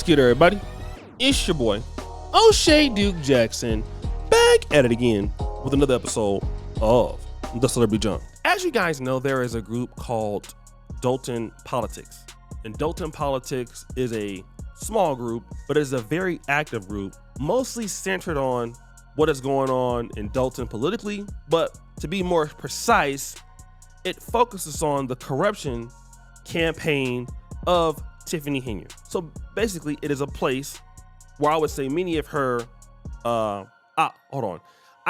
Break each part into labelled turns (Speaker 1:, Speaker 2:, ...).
Speaker 1: What's good, everybody? It's your boy, O'Shea Duke Jackson, back at it again with another episode of The Celebrity Jump. As you guys know, there is a group called Dalton Politics. And Dalton Politics is a small group, but it's a very active group, mostly centered on what is going on in Dalton politically. But to be more precise, it focuses on the corruption campaign of Tiffany Henyard. So basically, it is a place where I would say many of her, I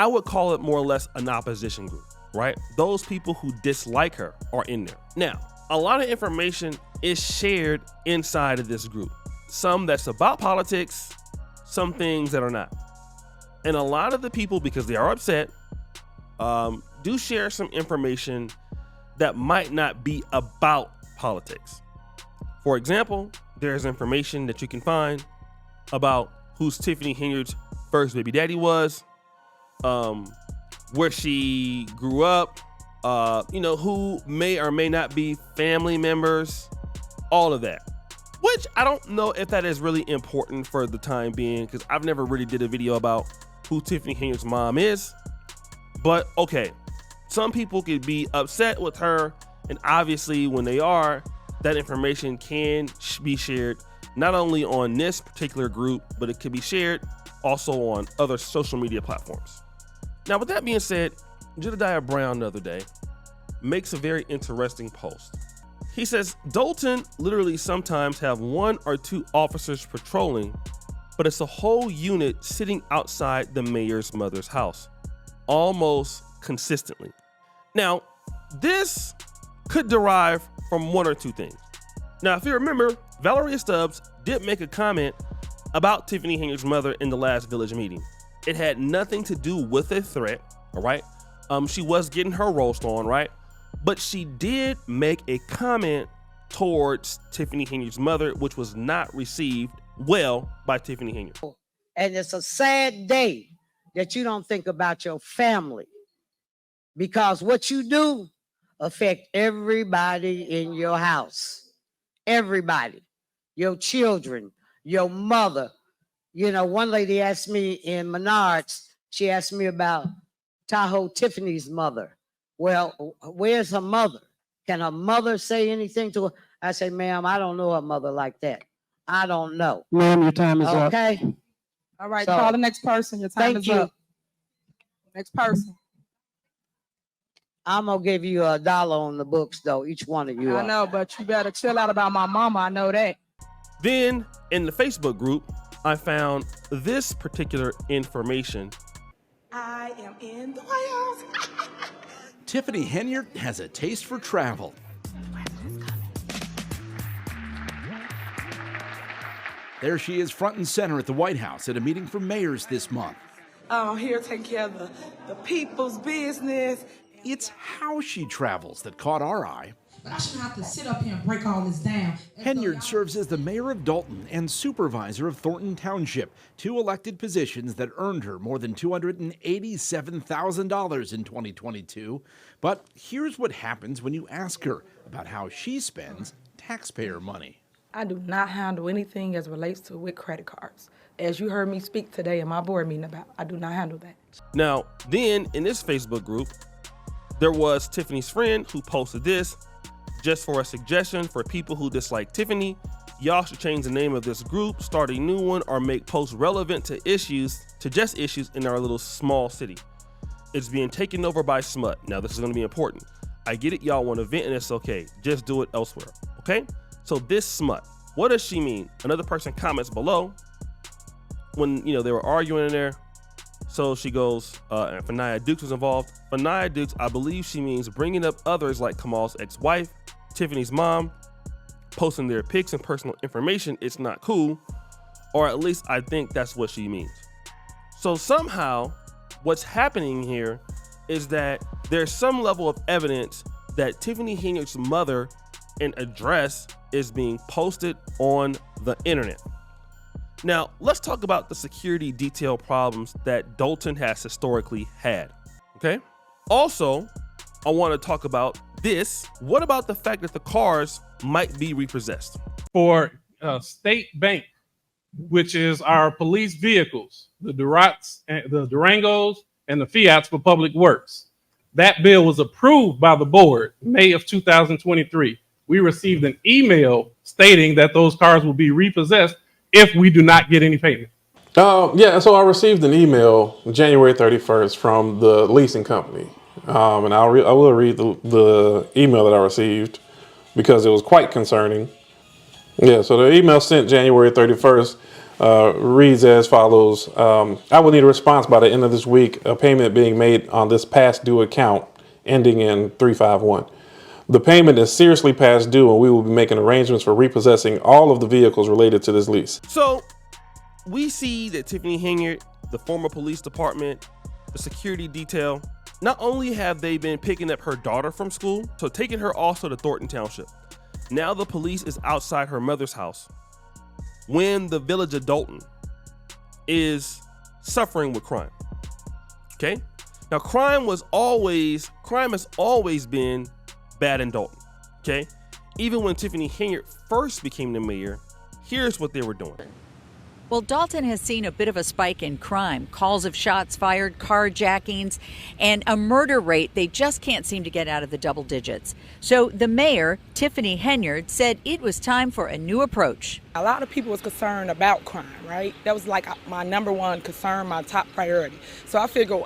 Speaker 1: would call it more or less an opposition group, right? Those people who dislike her are in there. Now, a lot of information is shared inside of this group. Some that's about politics, some things that are not. And a lot of the people, because they are upset, do share some information that might not be about politics. For example, there's information that you can find about who's Tiffany Henyard's first baby daddy was, where she grew up, who may or may not be family members, all of that. Which I don't know if that is really important for the time being, because I've never really did a video about who Tiffany Henyard's mom is. But okay, some people could be upset with her, and obviously when they are, that information can be shared not only on this particular group, but it could be shared also on other social media platforms. Now, with that being said, Jedediah Brown the other day makes a very interesting post. He says, Dalton literally sometimes have one or two officers patrolling, but it's a whole unit sitting outside the mayor's mother's house, almost consistently. Now, this could derive from one or two things. Now, if you remember, Valeria Stubbs did make a comment about Tiffany Henyard's mother in the last village meeting. It had nothing to do with a threat, all right? She was getting her roast on, right? But she did make a comment towards Tiffany Henyard's mother, which was not received well by Tiffany Henyard.
Speaker 2: And it's a sad day that you don't think about your family, because what you do affect everybody in your house. Everybody, your children, your mother. You know, one lady asked me in Menards, she asked me about Tahoe Tiffany's mother. Well, where's her mother? Can her mother say anything to her? I say, ma'am, I don't know her mother like that. I don't know.
Speaker 3: Ma'am, your time is up.
Speaker 2: Okay.
Speaker 4: All right,
Speaker 2: So,
Speaker 4: call the next person. Your time
Speaker 2: thank
Speaker 4: is
Speaker 2: you.
Speaker 4: up. Next person.
Speaker 2: I'm gonna give you $1 on the books, though. Each one of you.
Speaker 4: I know, but you better chill out about my mama. I know that.
Speaker 1: Then in the Facebook group, I found this particular information.
Speaker 4: I am in the White House.
Speaker 5: Tiffany Henyard has a taste for travel. There she is front and center at the White House at a meeting for mayors this month.
Speaker 4: I'm here taking care of the people's business.
Speaker 5: It's how she travels that caught our eye.
Speaker 6: But I shouldn't have to sit up here and break all this down.
Speaker 5: Henyard serves as the mayor of Dalton and supervisor of Thornton Township, two elected positions that earned her more than $287,000 in 2022. But here's what happens when you ask her about how she spends taxpayer money.
Speaker 7: I do not handle anything as relates to with credit cards. As you heard me speak today in my board meeting about, I do not handle that.
Speaker 1: Now, then in this Facebook group, there was Tiffany's friend who posted this. Just for a suggestion for people who dislike Tiffany, y'all should change the name of this group, start a new one, or make posts relevant to issues in our little small city. It's being taken over by smut. Now, this is going to be important. I get it, y'all want to vent, and it's okay. Just do it elsewhere, okay? So this smut, what does she mean? Another person comments below when, they were arguing in there. So she goes, and Henyard Dukes was involved. Henyard Dukes, I believe she means bringing up others like Kamal's ex-wife, Tiffany's mom, posting their pics and personal information. It's not cool, or at least I think that's what she means. So somehow what's happening here is that there's some level of evidence that Tiffany Henyard's mother and address is being posted on the internet. Now, let's talk about the security detail problems that Dalton has historically had, okay? Also, I want to talk about this. What about the fact that the cars might be repossessed?
Speaker 3: For State Bank which is our police vehicles, the Durangos and the Fiats for public works. That bill was approved by the board May of 2023. We received an email stating that those cars will be repossessed if we do not get any payment.
Speaker 8: Yeah, so I received an email January 31st from the leasing company. And I will read the email that I received because it was quite concerning. Yeah, so the email sent January 31st reads as follows. I will need a response by the end of this week, a payment being made on this past due account ending in 351. The payment is seriously past due and we will be making arrangements for repossessing all of the vehicles related to this lease.
Speaker 1: So we see that Tiffany Henyard, the former police department, the security detail, not only have they been picking up her daughter from school, so taking her also to Thornton Township. Now the police is outside her mother's house when the village of Dalton is suffering with crime. Okay? Now crime has always been bad in Dalton. Okay? Even when Tiffany Henyard first became the mayor, here's what they were doing.
Speaker 9: Well, Dalton has seen a bit of a spike in crime, calls of shots fired, carjackings, and a murder rate they just can't seem to get out of the double digits. So the mayor, Tiffany Henyard, said it was time for a new approach.
Speaker 7: A lot of people was concerned about crime, right? That was like my number one concern, my top priority. So I figured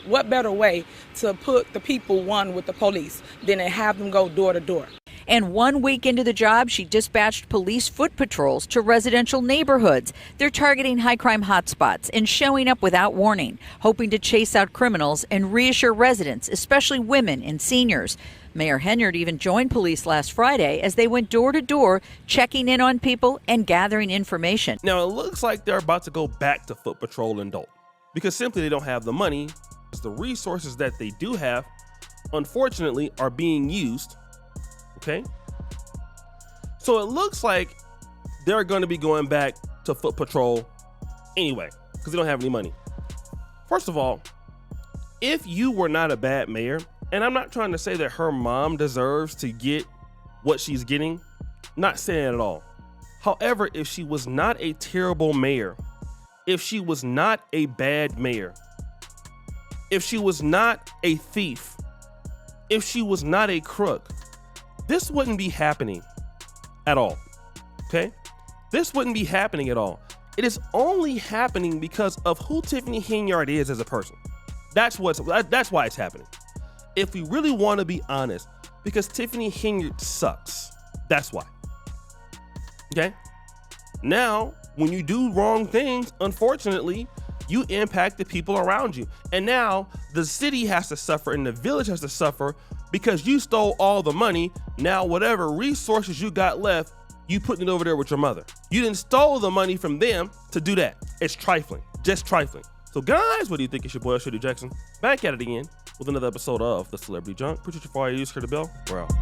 Speaker 7: what better way to put the people one with the police than to have them go door to door.
Speaker 9: And 1 week into the job, she dispatched police foot patrols to residential neighborhoods. They're targeting high crime hotspots and showing up without warning, hoping to chase out criminals and reassure residents, especially women and seniors. Mayor Henyard even joined police last Friday as they went door to door, checking in on people and gathering information.
Speaker 1: Now it looks like they're about to go back to foot patrol in Dalton because simply they don't have the money. The resources that they do have, unfortunately, are being used. Okay, so it looks like they're going to be going back to foot patrol anyway because they don't have any money. First of all, if you were not a bad mayor, and I'm not trying to say that her mom deserves to get what she's getting, not saying that at all. However, if she was not a terrible mayor, if she was not a bad mayor, if she was not a thief, if she was not a crook, this wouldn't be happening at all. Okay? This wouldn't be happening at all. It is only happening because of who Tiffany Henyard is as a person. That's why it's happening. If we really want to be honest, because Tiffany Henyard sucks. That's why. Okay? Now, when you do wrong things, unfortunately, you impact the people around you. And now the city has to suffer and the village has to suffer because you stole all the money. Now, whatever resources you got left, you putting it over there with your mother. You didn't stole the money from them to do that. It's trifling, just trifling. So guys, what do you think? It's your boy, Shady Jackson. Back at it again with another episode of The Celebrity Junk. Appreciate you for all your use, the bell. We're out.